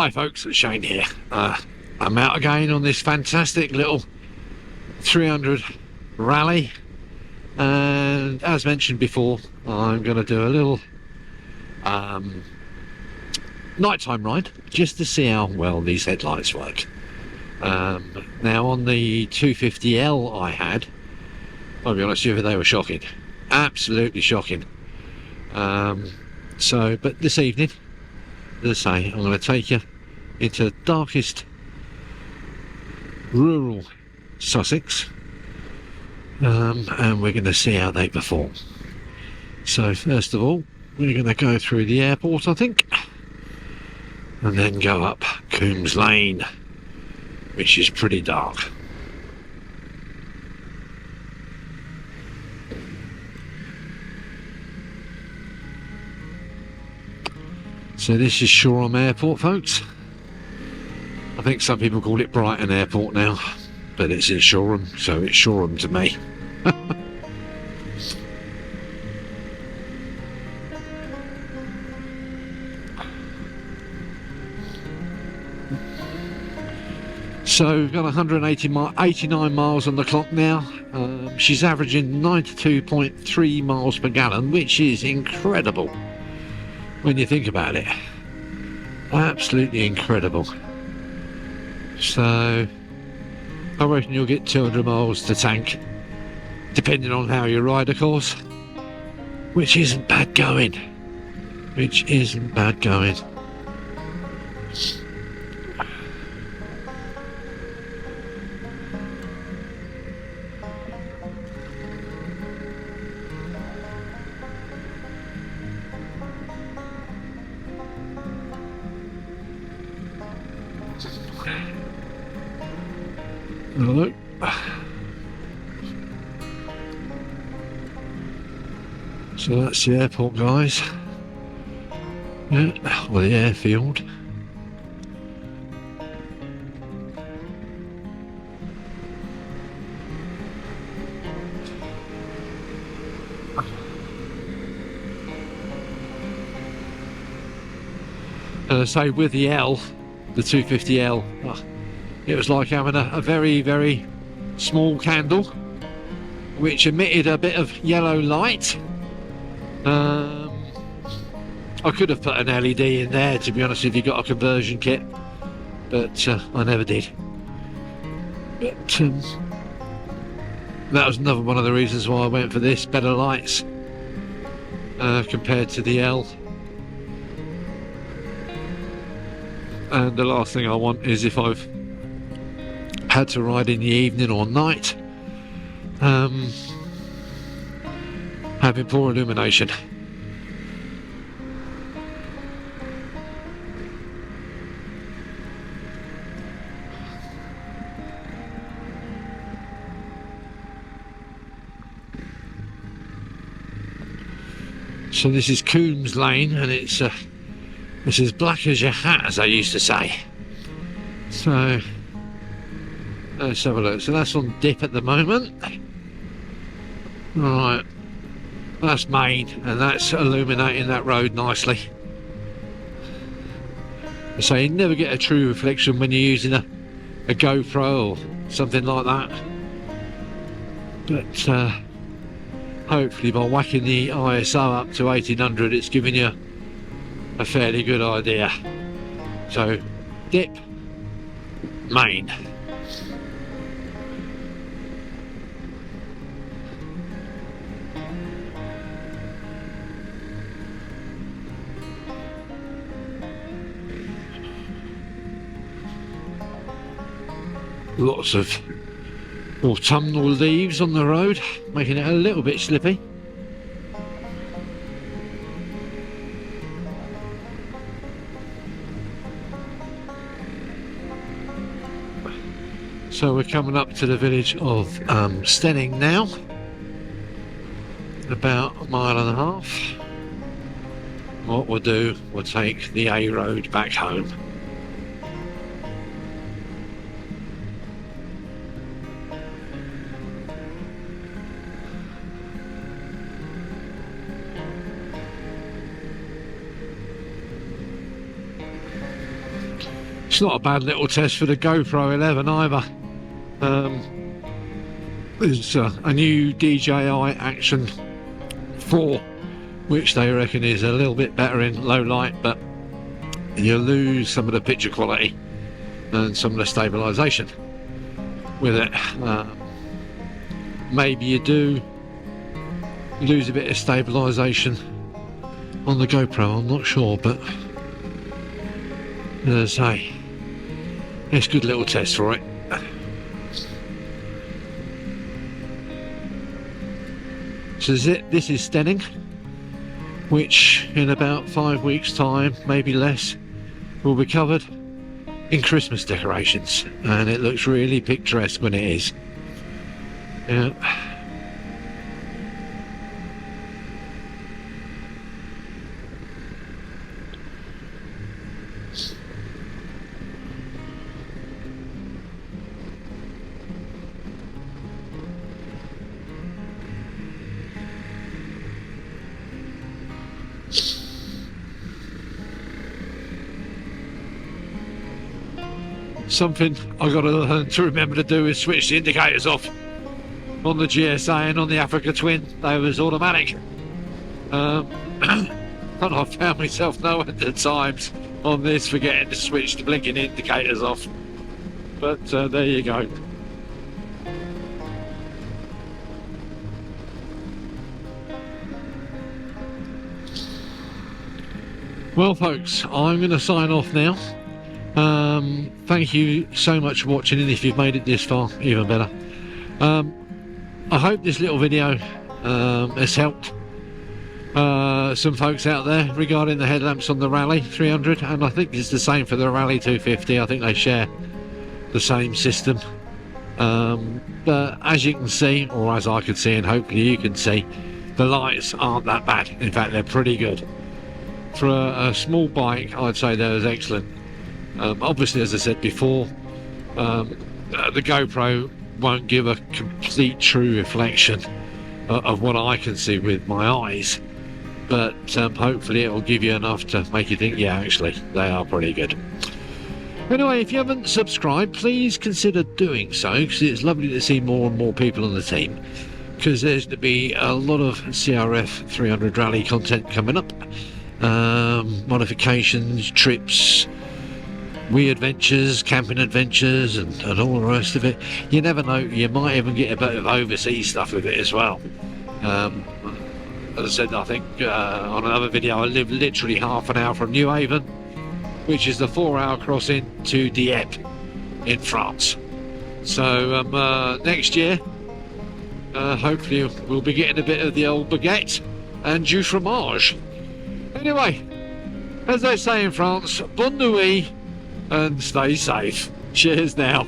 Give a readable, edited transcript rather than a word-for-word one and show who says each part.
Speaker 1: Hi folks, Shane here. I'm out again on this fantastic little 300 rally, and as mentioned before, I'm going to do a little nighttime ride just to see how well these headlights work. Now on the 250L I had, I'll be honest with you, they were shocking, absolutely shocking. But this evening, as I say, I'm going to take you into the darkest rural Sussex, and we're going to see how they perform. So first of all, we're going to go through the airport, I think, and then go up Coombs Lane, which is pretty dark. So this is Shoreham Airport, folks. I think some people call it Brighton Airport now, but it's in Shoreham, so it's Shoreham to me. So we've got 89 miles on the clock now. She's averaging 92.3 miles per gallon, which is incredible when you think about it. Absolutely incredible. So I reckon you'll get 200 miles to tank, depending on how you ride, of course, which isn't bad going. Hello. So that's the airport, guys. Yeah, or the airfield. Say with the L, the 250L, it was like having a very, very small candle which emitted a bit of yellow light. I could have put an LED in there, to be honest, if you got a conversion kit, but I never did. But that was another one of the reasons why I went for this, better lights compared to the L. And the last thing I want is, if I've had to ride in the evening or night, having poor illumination. So this is Coombs Lane, and it's as black as your hat, as I used to say. So let's have a look. So that's on dip at the moment. Right, that's main, and that's illuminating that road nicely. So you never get a true reflection when you're using a GoPro or something like that. But hopefully by whacking the ISO up to 1800, it's giving you a fairly good idea. So dip, main. Lots of autumnal leaves on the road, making it a little bit slippy. So we're coming up to the village of Stenning now, about a mile and a half. What we'll do, we'll take the A road back home. It's not a bad little test for the GoPro 11 either. There's a new DJI Action 4, which they reckon is a little bit better in low light, but you lose some of the picture quality and some of the stabilisation with it. Maybe you do lose a bit of stabilisation on the GoPro, I'm not sure, but as I say, it's a good little test for it. So this is Stenning, which in about 5 weeks time, maybe less, will be covered in Christmas decorations, and it looks really picturesque when it is. Yeah. Something I got to learn to remember to do is switch the indicators off on the GSA, and on the Africa Twin they was automatic. And I found myself no end of times on this forgetting to switch the blinking indicators off, but there you go. Well folks, I'm going to sign off now. Thank you so much for watching, and if you've made it this far, even better. I hope this little video has helped some folks out there regarding the headlamps on the Rally 300, and I think it's the same for the Rally 250. I think they share the same system, but as you can see, or as I can see, and hopefully you can see, the lights aren't that bad. In fact, they're pretty good for a small bike. I'd say they're excellent. Obviously, as I said before, the GoPro won't give a complete true reflection of what I can see with my eyes, but hopefully it will give you enough to make you think, yeah, actually they are pretty good. Anyway, if you haven't subscribed, please consider doing so, because it's lovely to see more and more people on the team, because there's to be a lot of CRF 300 Rally content coming up. Modifications, trips, wee adventures, camping adventures, and all the rest of it. You never know, you might even get a bit of overseas stuff with it as well. As I said, I think on another video, I live literally half an hour from New Haven, which is the 4-hour crossing to Dieppe in France. So next year, hopefully we'll be getting a bit of the old baguette and du fromage. Anyway, as they say in France, bonne nuit and stay safe. Cheers now.